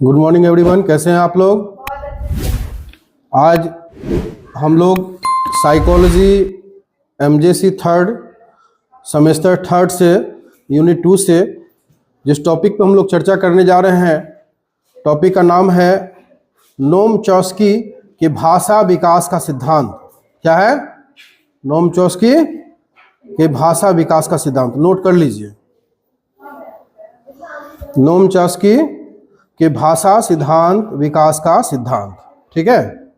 Good morning everyone, कैसे हैं आप लोग। आज हम लोग psychology MJC third semester third से यूनिट 2 से जिस टॉपिक पे हम लोग चर्चा करने जा रहे हैं, टॉपिक का नाम है नोम चॉम्स्की के भाषा विकास का सिद्धांत। क्या है? नोम चॉम्स्की के भाषा विकास का सिद्धांत। नोट कर लीजिए, नोम चॉम्स्की के भाषा सिद्धांत विकास का सिद्धांत। ठीक है।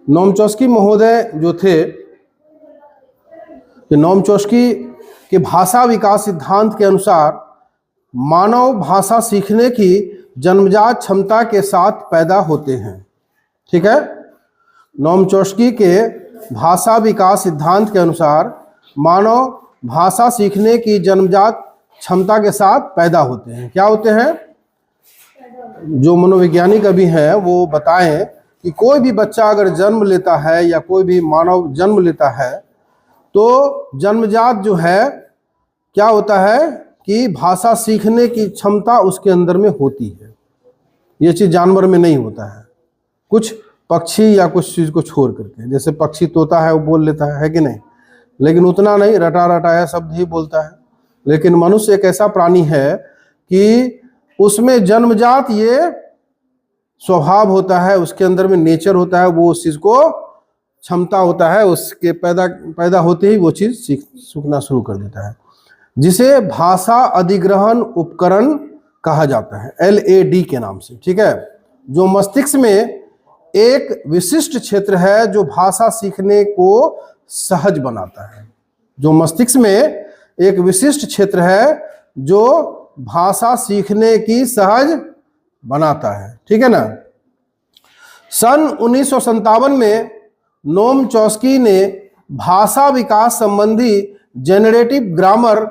नोम चॉम्स्की महोदय जो थे, नोम चॉम्स्की के भाषा विकास सिद्धांत के अनुसार मानव भाषा सीखने की जन्मजात क्षमता के साथ पैदा होते हैं। ठीक है। नोम चॉम्स्की के भाषा विकास सिद्धांत के अनुसार मानव भाषा सीखने की जन्मजात क्षमता के साथ पैदा होते हैं। क्या होते हैं? जो मनोवैज्ञानिक अभी हैं वो बताएं कि कोई भी बच्चा अगर जन्म लेता है या कोई भी मानव जन्म लेता है तो जन्मजात जो है क्या होता है कि भाषा सीखने की क्षमता उसके अंदर में होती है। ये चीज़ जानवर में नहीं होता है, कुछ पक्षी या कुछ चीज़ को छोड़ करके। जैसे पक्षी तोता है वो बोल लेता है कि नहीं, लेकिन उतना नहीं, रटा रटाया शब्द ही बोलता है। लेकिन मनुष्य एक ऐसा प्राणी है कि उसमें जन्मजात ये स्वभाव होता है, उसके अंदर में नेचर होता है, वो उस चीज़ को क्षमता होता है, उसके पैदा होते ही वो चीज़ सीखना शुरू कर देता है, जिसे भाषा अधिग्रहण उपकरण कहा जाता है, LAD के नाम से। ठीक है। जो मस्तिष्क में एक विशिष्ट क्षेत्र है जो भाषा सीखने को सहज बनाता है। जो मस्तिष्क में एक विशिष्ट क्षेत्र है जो भाषा सीखने की सहज बनाता है। ठीक है ना। सन 1957 में नोम चॉम्स्की ने भाषा विकास संबंधी जेनरेटिव ग्रामर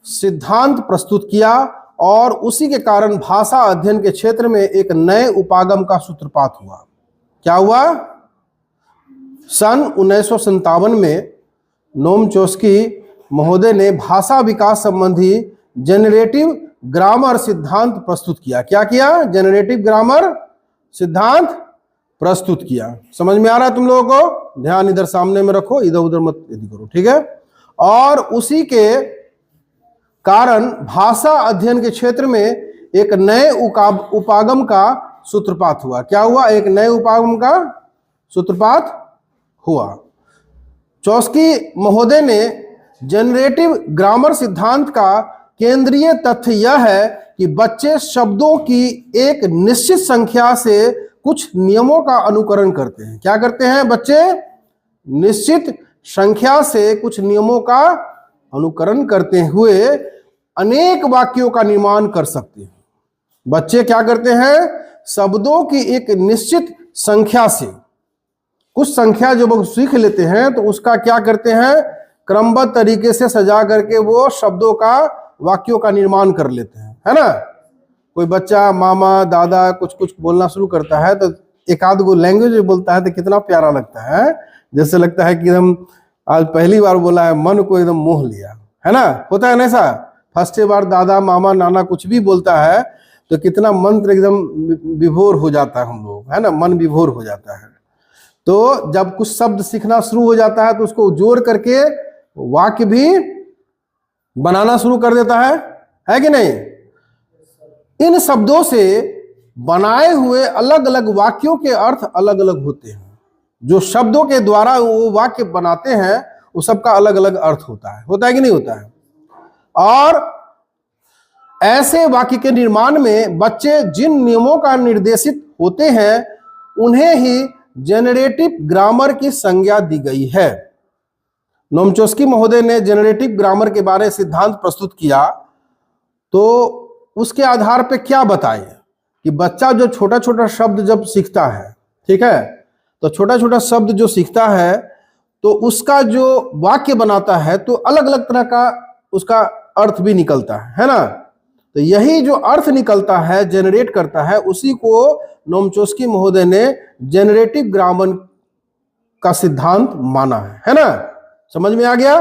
सिद्धांत प्रस्तुत किया और उसी के कारण भाषा अध्ययन के क्षेत्र में एक नए उपागम का सूत्रपात हुआ। क्या हुआ? सन 1957 में नोम चॉम्स्की महोदय ने भाषा विकास संबंधी जेनरेटिव ग्रामर सिद्धांत प्रस्तुत किया। क्या किया? जेनरेटिव ग्रामर सिद्धांत प्रस्तुत किया। समझ में आ रहा है तुम लोगों को? ध्यान इधर सामने में रखो, इधर उधर मत यदि करो। ठीक है। और उसी के कारण भाषा अध्ययन के क्षेत्र में एक नए उपागम का सूत्रपात हुआ। क्या हुआ? एक नए उपागम का सूत्रपात हुआ। चॉम्स्की महोदय ने जेनरेटिव ग्रामर सिद्धांत का केंद्रीय तथ्य यह है कि बच्चे शब्दों की एक निश्चित संख्या से कुछ नियमों का अनुकरण करते हैं। क्या करते हैं? बच्चे निश्चित संख्या से कुछ नियमों का अनुकरण करते हुए अनेक वाक्यों का निर्माण कर सकते हैं। बच्चे क्या करते हैं? शब्दों की एक निश्चित संख्या से कुछ संख्या जो वो सीख लेते हैं तो उसका क्या करते हैं? क्रमबद्ध तरीके से सजा करके वो शब्दों का, वाक्यों का निर्माण कर लेते हैं। है ना। कोई बच्चा मामा दादा कुछ कुछ बोलना शुरू करता है तो एक आध गो लैंग्वेज बोलता है तो कितना प्यारा लगता है। जैसे लगता है कि एकदम आज पहली बार बोला है, मन को एकदम मोह लिया। है ना। होता है ना ऐसा। फर्स्ट बार दादा मामा नाना कुछ भी बोलता है तो कितना मंत्र एकदम विभोर हो जाता है हम लोग। है ना। मन विभोर हो जाता है। तो जब कुछ शब्द सीखना शुरू हो जाता है तो उसको जोड़ करके वाक्य भी बनाना शुरू कर देता है कि नहीं। इन शब्दों से बनाए हुए अलग अलग वाक्यों के अर्थ अलग अलग होते हैं। जो शब्दों के द्वारा वो वाक्य बनाते हैं वो सबका अलग अलग अर्थ होता है कि नहीं होता है। और ऐसे वाक्य के निर्माण में बच्चे जिन नियमों का निर्देशित होते हैं उन्हें ही जेनरेटिव ग्रामर की संज्ञा दी गई है। नोम चॉम्स्की महोदय ने जेनरेटिव ग्रामर के बारे में सिद्धांत प्रस्तुत किया तो उसके आधार पे क्या बताए कि बच्चा जो छोटा छोटा शब्द जब सीखता है, ठीक है, तो छोटा छोटा शब्द जो सीखता है तो उसका जो वाक्य बनाता है तो अलग अलग तरह का उसका अर्थ भी निकलता है ना। तो यही जो अर्थ निकलता है, जेनरेट करता है, उसी को नोम चॉम्स्की महोदय ने जेनरेटिव ग्रामर का सिद्धांत माना है ना। समझ में आ गया?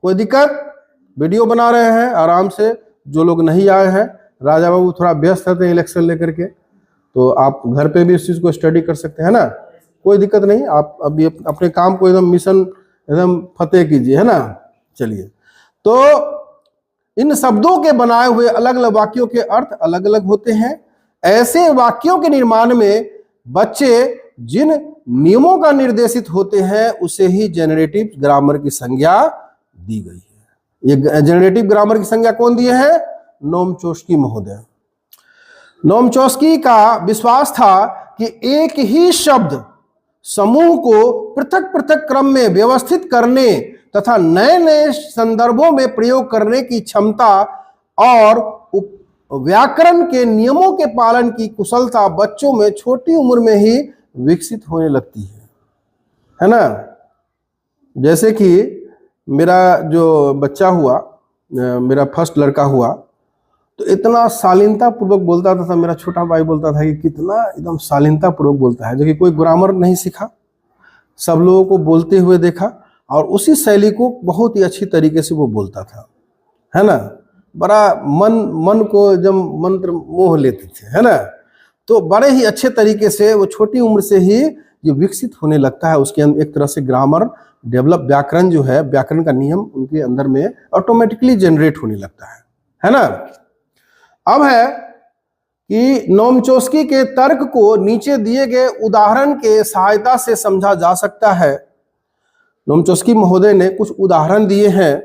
कोई दिक्कत? वीडियो बना रहे हैं आराम से, जो लोग नहीं आए हैं राजा बाबू थोड़ा व्यस्त रहते हैं इलेक्शन लेकर के, तो आप घर पे भी इस चीज़ को स्टडी कर सकते हैं ना, कोई दिक्कत नहीं। आप अभी अपने काम को एकदम मिशन एकदम फतेह कीजिए, है ना। चलिए, तो इन शब्दों के बनाए हुए अलग अलग वाक्यों के अर्थ अलग अलग होते हैं। ऐसे वाक्यों के निर्माण में बच्चे जिन नियमों का निर्देशित होते हैं उसे ही जेनरेटिव ग्रामर की संज्ञा दी गई है। ये जेनरेटिव ग्रामर की संज्ञा कौन दिए हैं? नोम चॉम्स्की महोदय। नोम चॉम्स्की का विश्वास था कि एक ही शब्द समूह को पृथक पृथक क्रम में व्यवस्थित करने तथा नए नए संदर्भों में प्रयोग करने की क्षमता और व्याकरण के नियमों के पालन की कुशलता बच्चों में छोटी उम्र में ही विकसित होने लगती है ना। जैसे कि मेरा जो बच्चा हुआ, मेरा फर्स्ट लड़का हुआ, तो इतना शालीनता पूर्वक बोलता था। मेरा छोटा भाई बोलता था कि कितना एकदम शालीनता पूर्वक बोलता है, जो कि कोई ग्रामर नहीं सीखा, सब लोगों को बोलते हुए देखा और उसी शैली को बहुत ही अच्छी तरीके से वो बोलता था, है ना। बड़ा मन को जब मंत्र मोह लेते थे, है ना। तो बड़े ही अच्छे तरीके से वो छोटी उम्र से ही जो विकसित होने लगता है, उसके अंदर एक तरह से ग्रामर डेवलप, व्याकरण जो है, व्याकरण का नियम उनके अंदर में ऑटोमेटिकली जनरेट होने लगता है ना। अब है कि नोम चॉम्स्की के तर्क को नीचे दिए गए उदाहरण के सहायता से समझा जा सकता है। नोम चॉम्स्की महोदय ने कुछ उदाहरण दिए हैं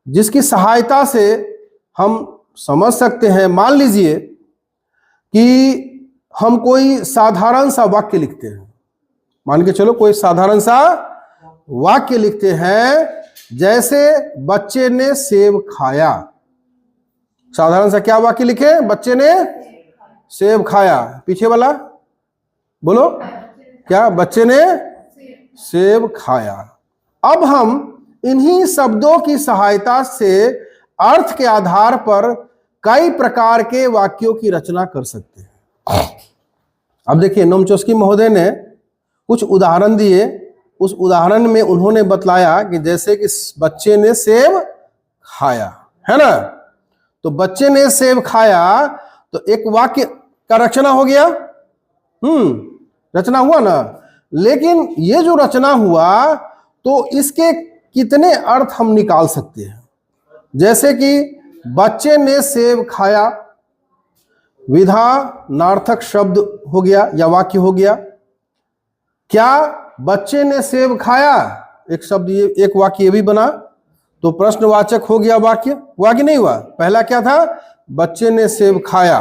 जिसकी सहायता से हम समझ सकते हैं। मान लीजिए कि हम कोई साधारण सा वाक्य लिखते हैं, मान के चलो कोई साधारण सा वाक्य लिखते हैं, जैसे बच्चे ने सेब खाया। साधारण सा क्या वाक्य लिखे? बच्चे ने सेब खाया। पीछे वाला बोलो क्या? बच्चे ने सेब खाया। अब हम इन्हीं शब्दों की सहायता से अर्थ के आधार पर कई प्रकार के वाक्यों की रचना कर सकते हैं। अब देखिए, नोम चॉम्स्की महोदय ने कुछ उदाहरण दिए। उस उदाहरण में उन्होंने बतलाया कि जैसे कि बच्चे ने सेब खाया, है ना। तो बच्चे ने सेब खाया, तो एक वाक्य का रचना हो गया, रचना हुआ ना। लेकिन ये जो रचना हुआ, तो इसके कितने अर्थ हम निकाल सकते हैं। जैसे कि बच्चे ने सेब खाया, विधानार्थक शब्द हो गया या वाक्य हो गया। क्या बच्चे ने सेब खाया एक शब्द, ये एक वाक्य ये भी बना, तो प्रश्नवाचक हो गया वाक्य। वाक्य नहीं हुआ। पहला क्या था? बच्चे ने सेब खाया,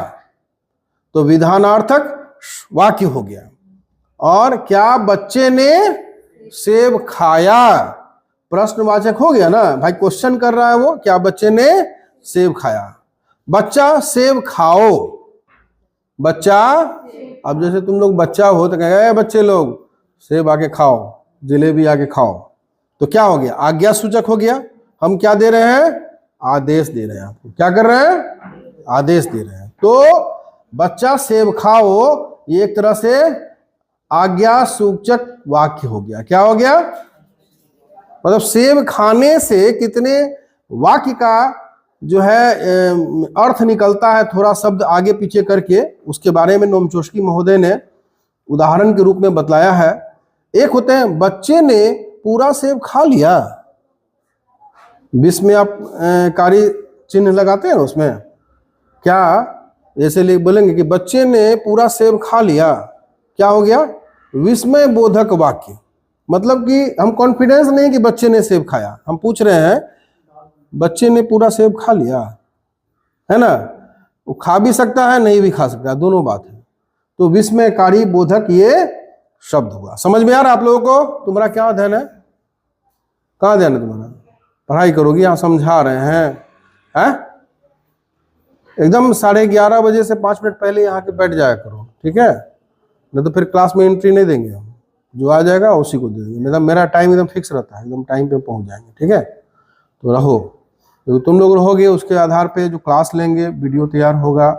तो विधानार्थक वाक्य हो गया। और क्या बच्चे ने सेब खाया, प्रश्नवाचक हो गया ना। भाई क्वेश्चन कर रहा है वो, क्या बच्चे ने सेब खाया। बच्चा सेब खाओ, बच्चा, अब जैसे तुम लोग बच्चा हो तो कहेगा बच्चे लोग सेब आके खाओ, जलेबी आके खाओ, तो क्या हो गया? आज्ञा सूचक हो गया। हम क्या दे रहे हैं? आदेश दे रहे हैं। आपको क्या कर रहे हैं? आदेश दे रहे हैं। तो बच्चा सेब खाओ, ये एक तरह से आज्ञा सूचक वाक्य हो गया। क्या हो गया? मतलब सेब खाने से कितने वाक्य का जो है अर्थ निकलता है, थोड़ा शब्द आगे पीछे करके, उसके बारे में नोम चॉम्स्की महोदय ने उदाहरण के रूप में बतलाया है। एक होते हैं बच्चे ने पूरा सेब खा लिया, बीच में आप कारी चिन्ह लगाते हैं उसमें, क्या जैसे बोलेंगे कि बच्चे ने पूरा सेब खा लिया, क्या हो गया? विस्मय बोधक वाक्य। मतलब कि हम कॉन्फिडेंस नहीं कि बच्चे ने सेब खाया, हम पूछ रहे हैं बच्चे ने पूरा सेब खा लिया, है ना। वो खा भी सकता है, नहीं भी खा सकता, दोनों बात है। तो विस्मयकारी बोधक ये शब्द हुआ। समझ में आ रहा आप लोगों को? तुम्हारा क्या ध्यान है? कहाँ ध्यान है तुम्हारा? पढ़ाई करोगी, यहाँ समझा रहे हैं। एकदम 11:30 बजे से 5 मिनट पहले यहाँ के बैठ जाया करो, ठीक है। नहीं तो फिर क्लास में एंट्री नहीं देंगे हम, जो आ जाएगा उसी को दे देंगे। मतलब मेरा टाइम एकदम फिक्स रहता है, एकदम टाइम पे पहुँच जाएंगे, ठीक है। तो रहो, तो तुम लोग रहोगे, उसके आधार पे जो क्लास लेंगे, वीडियो तैयार होगा।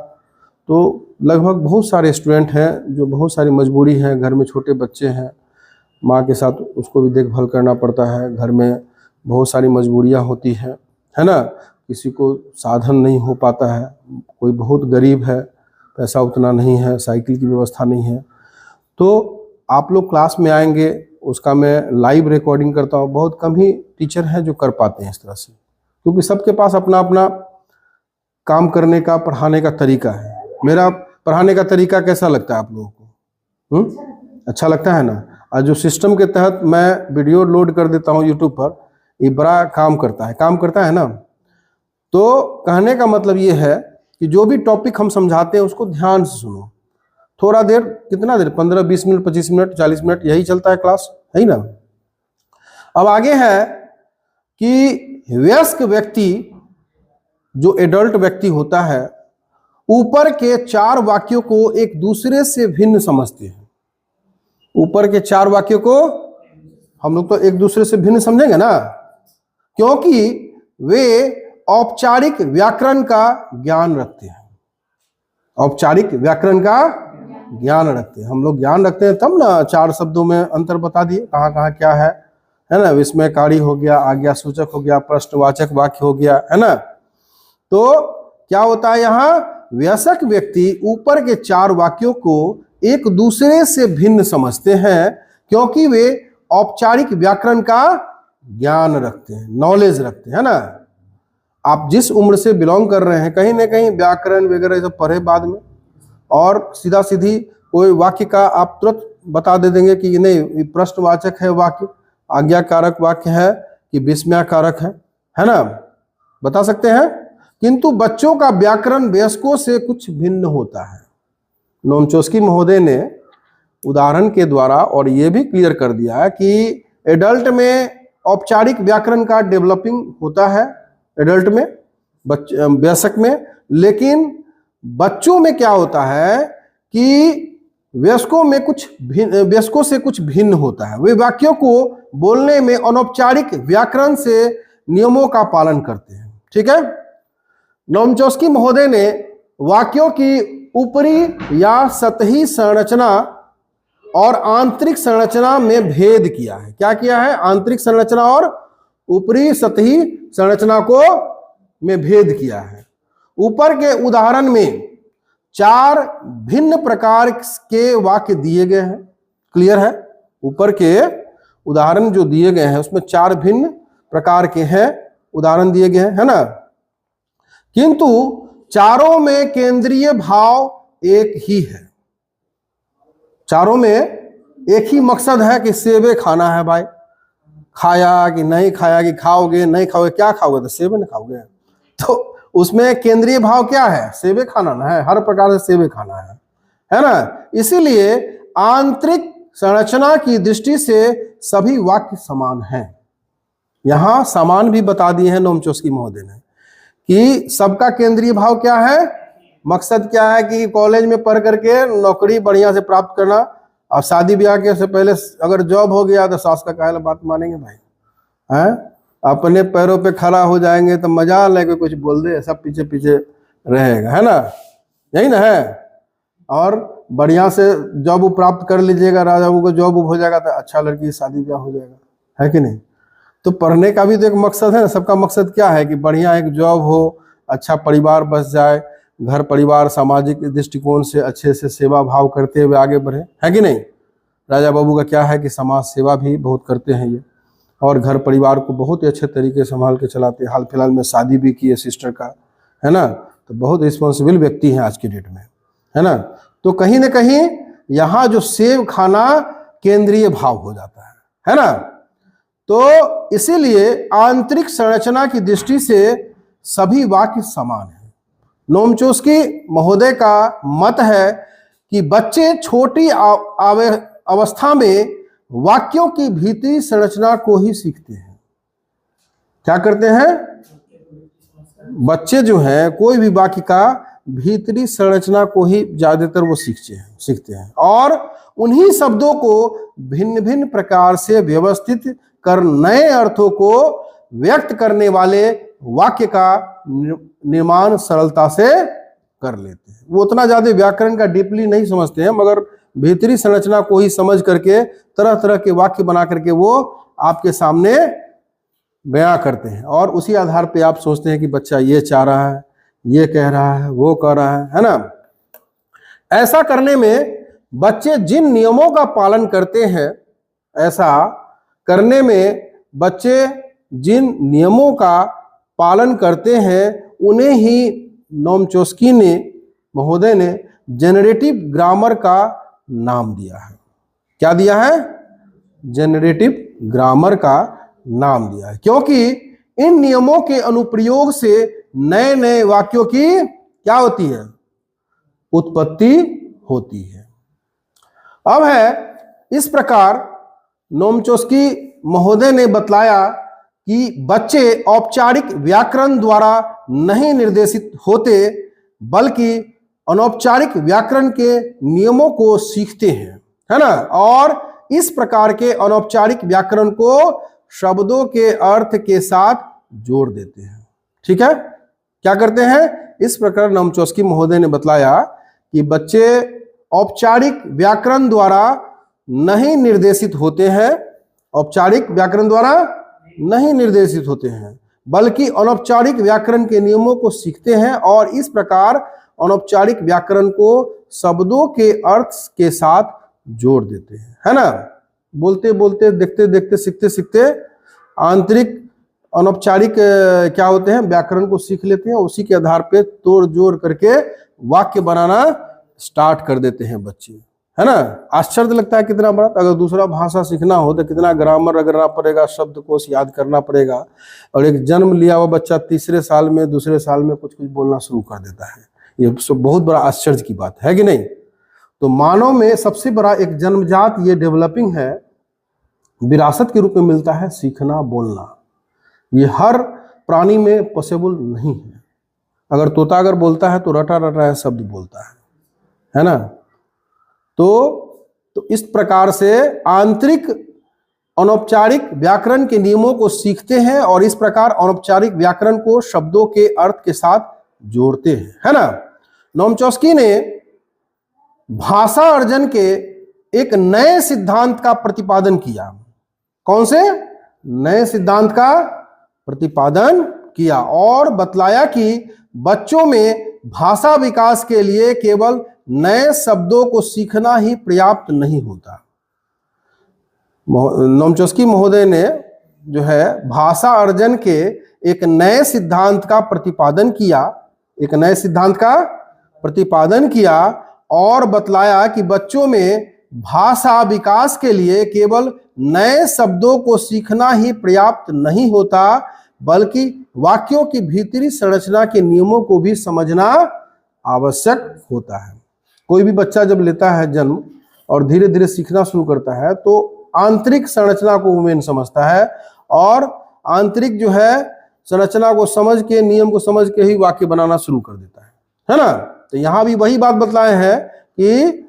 तो लगभग बहुत सारे स्टूडेंट हैं जो बहुत सारी मजबूरी है, घर में छोटे बच्चे हैं, माँ के साथ उसको भी देखभाल करना पड़ता है, घर में बहुत सारी मजबूरियाँ होती हैं, है ना। किसी को साधन नहीं हो पाता है, कोई बहुत गरीब है, पैसा उतना नहीं है, साइकिल की व्यवस्था नहीं है, तो आप लोग क्लास में आएंगे, उसका मैं लाइव रिकॉर्डिंग करता हूँ। बहुत कम ही टीचर हैं जो कर पाते हैं इस तरह से, क्योंकि सबके पास अपना अपना काम करने का, पढ़ाने का तरीका है। मेरा पढ़ाने का तरीका कैसा लगता है आप लोगों को? अच्छा लगता है ना? और जो सिस्टम के तहत मैं वीडियो लोड कर देता हूँ यूट्यूब पर, ये बड़ा काम करता है ना। तो कहने का मतलब ये है कि जो भी टॉपिक हम समझाते हैं उसको ध्यान से सुनो। थोड़ा देर, कितना देर, 15, 20 मिनट, 25 मिनट, 40 मिनट, यही चलता है क्लास, है ना। अब आगे है कि वयस्क व्यक्ति, जो एडल्ट व्यक्ति होता है, ऊपर के 4 वाक्यों को एक दूसरे से भिन्न समझते हैं। ऊपर के 4 वाक्यों को हम लोग तो एक दूसरे से भिन्न समझेंगे ना, क्योंकि वे औपचारिक व्याकरण का ज्ञान रखते हैं। औपचारिक व्याकरण का ज्ञान रखते हैं। हम लोग ज्ञान रखते हैं तब ना 4 शब्दों में अंतर बता दिए कहाँ कहाँ क्या है ना। विस्मयकारी हो गया, आज्ञा सूचक हो गया, प्रश्नवाचक वाक्य हो गया, है ना। तो क्या होता है यहाँ, वयस्क व्यक्ति ऊपर के 4 वाक्यों को एक दूसरे से भिन्न समझते हैं, क्योंकि वे औपचारिक व्याकरण का ज्ञान रखते हैं, नॉलेज रखते हैं ना। आप जिस उम्र से बिलोंग कर रहे हैं, कहीं ना कहीं व्याकरण वगैरह सब पढ़े बाद में, और सीधा सीधी कोई वाक्य का आप तुरंत बता दे देंगे कि नहीं प्रश्नवाचक है वाक्य, आज्ञाकारक वाक्य है कि विस्मयकारक है ना, बता सकते हैं। किंतु बच्चों का व्याकरण वयस्कों से कुछ भिन्न होता है। नोम चॉम्स्की महोदय ने उदाहरण के द्वारा और ये भी क्लियर कर दिया है कि एडल्ट में औपचारिक व्याकरण का डेवलपिंग होता है, एडल्ट में, वयस्क में, लेकिन बच्चों में क्या होता है कि वयस्कों से कुछ भिन्न होता है। वे वाक्यों को बोलने में अनौपचारिक व्याकरण से नियमों का पालन करते हैं। ठीक है। नोम चॉम्स्की महोदय ने वाक्यों की ऊपरी या सतही संरचना और आंतरिक संरचना में भेद किया है। क्या किया है? आंतरिक संरचना और ऊपरी सतही संरचना को में भेद किया है। ऊपर के उदाहरण में 4 भिन्न प्रकार के वाक्य दिए गए हैं। क्लियर है? ऊपर के उदाहरण जो दिए गए हैं उसमें 4 भिन्न प्रकार के हैं उदाहरण दिए गए हैं, है ना। किंतु चारों में केंद्रीय भाव एक ही है। चारों में एक ही मकसद है कि सेवे खाना है भाई। खाया कि नहीं खाया, कि खाओगे नहीं खाओगे, क्या खाओगे? तो सेवे नहीं खाओगे। तो उसमें केंद्रीय भाव क्या है? सेवे खाना ना है, हर प्रकार से सेवे खाना है ना। इसीलिए आंतरिक संरचना की दृष्टि से सभी वाक्य समान हैं। यहां समान भी बता दिए हैं नोम चॉम्स्की महोदय ने कि सबका केंद्रीय भाव क्या है, मकसद क्या है कि कॉलेज में पढ़ करके नौकरी बढ़िया से प्राप्त करना, और शादी ब्याह के से पहले अगर जॉब हो गया तो सास का काहे बात मानेंगे भाई, हैं? अपने पैरों पे खड़ा हो जाएंगे तो मजा लेके कुछ बोल दे, सब पीछे पीछे रहेगा, है ना, यही ना है। और बढ़िया से जॉब प्राप्त कर लीजिएगा, राजा को जॉब हो जाएगा तो अच्छा लड़की शादी ब्याह हो जाएगा, है कि नहीं। तो पढ़ने का भी तो एक मकसद है ना। सबका मकसद क्या है कि बढ़िया एक जॉब हो, अच्छा परिवार बस जाए, घर परिवार सामाजिक दृष्टिकोण से अच्छे से सेवा भाव करते हुए आगे बढ़े, है कि नहीं। राजा बाबू का क्या है कि समाज सेवा भी बहुत करते हैं ये, और घर परिवार को बहुत ही अच्छे तरीके से संभाल के चलाते हैं। हाल फिलहाल में शादी भी की है सिस्टर का, है ना। तो बहुत रिस्पॉन्सिबल व्यक्ति हैं आज के डेट में, है ना। तो कहीं ना कहीं यहाँ जो सेव खाना केंद्रीय भाव हो जाता है ना। तो इसीलिए आंतरिक संरचना की दृष्टि से सभी वाक्य समान है। नोम चॉम्स्की महोदय का मत है कि बच्चे छोटी अवस्था में वाक्यों की भीतरी संरचना को ही सीखते हैं। क्या करते हैं? बच्चे जो हैं कोई भी वाक्य का भीतरी संरचना को ही ज्यादातर वो सीखते हैं और उन्हीं शब्दों को भिन्न भिन्न प्रकार से व्यवस्थित कर नए अर्थों को व्यक्त करने वाले वाक्य का निर्माण सरलता से कर लेते हैं। वो उतना ज्यादा व्याकरण का डीपली नहीं समझते हैं, मगर भीतरी संरचना को ही समझ करके तरह तरह के वाक्य बना करके वो आपके सामने बयां करते हैं और उसी आधार पे आप सोचते हैं कि बच्चा ये चाह रहा है, ये कह रहा है, वो कह रहा है ना। ऐसा करने में बच्चे जिन नियमों का पालन करते हैं, ऐसा करने में बच्चे जिन नियमों का पालन करते हैं उन्हें ही नोम चॉस्की ने महोदय ने जेनरेटिव ग्रामर का नाम दिया है। क्या दिया है? जेनरेटिव ग्रामर का नाम दिया है, क्योंकि इन नियमों के अनुप्रयोग से नए नए वाक्यों की क्या होती है? उत्पत्ति होती है। अब है इस प्रकार नोम चॉस्की महोदय ने बतलाया कि बच्चे औपचारिक व्याकरण द्वारा नहीं निर्देशित होते बल्कि अनौपचारिक व्याकरण के नियमों को सीखते हैं, है ना। और इस प्रकार के अनौपचारिक व्याकरण को शब्दों के अर्थ के साथ जोड़ देते हैं। ठीक है, क्या करते हैं? इस प्रकार नोम चॉस्की महोदय ने बतलाया कि बच्चे औपचारिक व्याकरण द्वारा नहीं निर्देशित होते हैं, औपचारिक व्याकरण द्वारा नहीं निर्देशित होते हैं बल्कि अनौपचारिक व्याकरण के नियमों को सीखते हैं और इस प्रकार अनौपचारिक व्याकरण को शब्दों के अर्थ के साथ जोड़ देते हैं, है ना। बोलते बोलते, देखते देखते, सीखते सीखते आंतरिक अनौपचारिक क्या होते हैं? व्याकरण को सीख लेते हैं। उसी के आधार पे तोड़ जोड़ करके वाक्य बनाना स्टार्ट कर देते हैं बच्चे, है ना। आश्चर्य लगता है कितना बड़ा। अगर दूसरा भाषा सीखना हो तो कितना ग्रामर रगड़ना पड़ेगा, शब्दकोश याद करना पड़ेगा। और एक जन्म लिया हुआ बच्चा तीसरे साल में, दूसरे साल में कुछ कुछ बोलना शुरू कर देता है। ये बहुत बड़ा आश्चर्य की बात है कि नहीं? तो मानव में सबसे बड़ा एक जन्मजात ये डेवलपिंग है, विरासत के रूप में मिलता है सीखना बोलना। ये हर प्राणी में पॉसिबल नहीं है। अगर तोता अगर बोलता है तो रटा रटा शब्द बोलता है ना। तो इस प्रकार से आंतरिक अनौपचारिक व्याकरण के नियमों को सीखते हैं और इस प्रकार अनौपचारिक व्याकरण को शब्दों के अर्थ के साथ जोड़ते हैं, है ना। नोम चॉस्की ने भाषा अर्जन के एक नए सिद्धांत का प्रतिपादन किया। कौन से नए सिद्धांत का प्रतिपादन किया? और बतलाया कि बच्चों में भाषा विकास के लिए केवल नए शब्दों को सीखना ही पर्याप्त नहीं होता। नोम चॉस्की महोदय ने जो है भाषा अर्जन के एक नए सिद्धांत का प्रतिपादन किया, एक नए सिद्धांत का प्रतिपादन किया और बतलाया कि बच्चों में भाषा विकास के लिए केवल नए शब्दों को सीखना ही पर्याप्त नहीं होता बल्कि वाक्यों की भीतरी संरचना के नियमों को भी समझना आवश्यक होता है। कोई भी बच्चा जब लेता है जन्म और धीरे धीरे सीखना शुरू करता है तो आंतरिक संरचना को मेन समझता है और आंतरिक जो है संरचना को समझ के, नियम को समझ के ही वाक्य बनाना शुरू कर देता है ना। तो यहां भी वही बात बतलाए हैं कि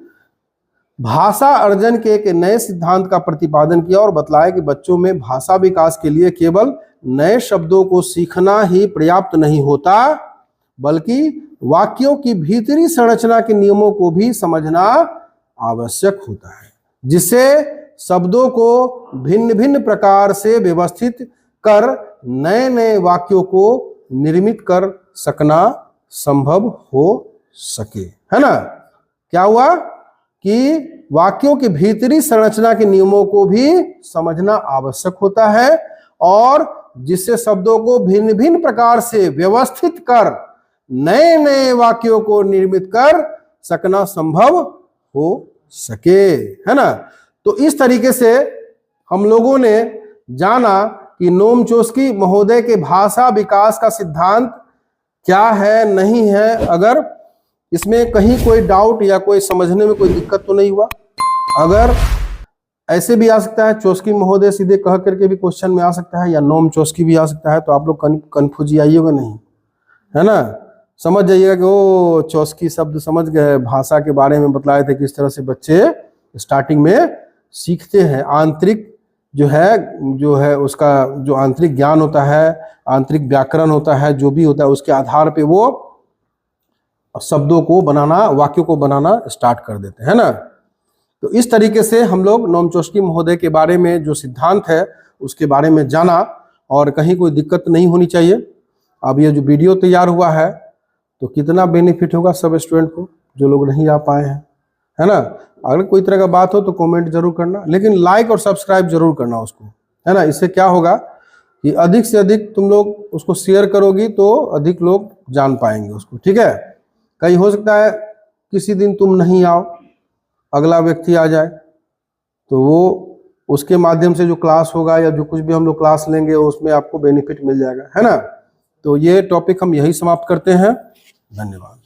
भाषा अर्जन के एक नए सिद्धांत का प्रतिपादन किया और बतलाया कि बच्चों में भाषा विकास के लिए केवल नए शब्दों को सीखना ही पर्याप्त नहीं होता बल्कि वाक्यों की भीतरी संरचना के नियमों को भी समझना आवश्यक होता है, जिससे शब्दों को भिन्न भिन्न प्रकार से व्यवस्थित कर नए नए वाक्यों को निर्मित कर सकना संभव हो सके, है ना। क्या हुआ कि वाक्यों के भीतरी संरचना के नियमों को भी समझना आवश्यक होता है और जिससे शब्दों को भिन्न भिन्न प्रकार से व्यवस्थित कर नए नए वाक्यों को निर्मित कर सकना संभव हो सके, है ना। तो इस तरीके से हम लोगों ने जाना कि नोम चॉस्की महोदय के भाषा विकास का सिद्धांत क्या है, नहीं है। अगर इसमें कहीं कोई डाउट या कोई समझने में कोई दिक्कत तो नहीं हुआ? अगर ऐसे भी आ सकता है, चॉस्की महोदय सीधे कह करके भी क्वेश्चन में आ सकता है या नोम चॉस्की भी आ सकता है, तो आप लोग कन्फ्यूज आइएगा नहीं, है ना। समझ जाइएगा कि वो चॉस्की शब्द समझ गए, भाषा के बारे में बतलाए थे किस तरह से बच्चे स्टार्टिंग में सीखते हैं। आंतरिक जो है उसका जो आंतरिक ज्ञान होता है, आंतरिक व्याकरण होता है, जो भी होता है उसके आधार पे वो शब्दों को बनाना, वाक्यों को बनाना स्टार्ट कर देते हैं ना। तो इस तरीके से हम लोग नोम चॉस्की महोदय के बारे में जो सिद्धांत है उसके बारे में जाना और कहीं कोई दिक्कत नहीं होनी चाहिए। अब ये जो वीडियो तैयार हुआ है तो कितना बेनिफिट होगा सब स्टूडेंट को जो लोग नहीं आ पाए हैं, है ना। अगर कोई तरह का बात हो तो कमेंट जरूर करना, लेकिन लाइक और सब्सक्राइब जरूर करना उसको, है ना। इससे क्या होगा कि अधिक से अधिक तुम लोग उसको शेयर करोगी तो अधिक लोग जान पाएंगे उसको, ठीक है। कहीं हो सकता है किसी दिन तुम नहीं आओ, अगला व्यक्ति आ जाए, तो वो उसके माध्यम से जो क्लास होगा या जो कुछ भी हम लोग क्लास लेंगे उसमें आपको बेनिफिट मिल जाएगा, है ना। तो ये टॉपिक हम यही समाप्त करते हैं। धन्यवाद।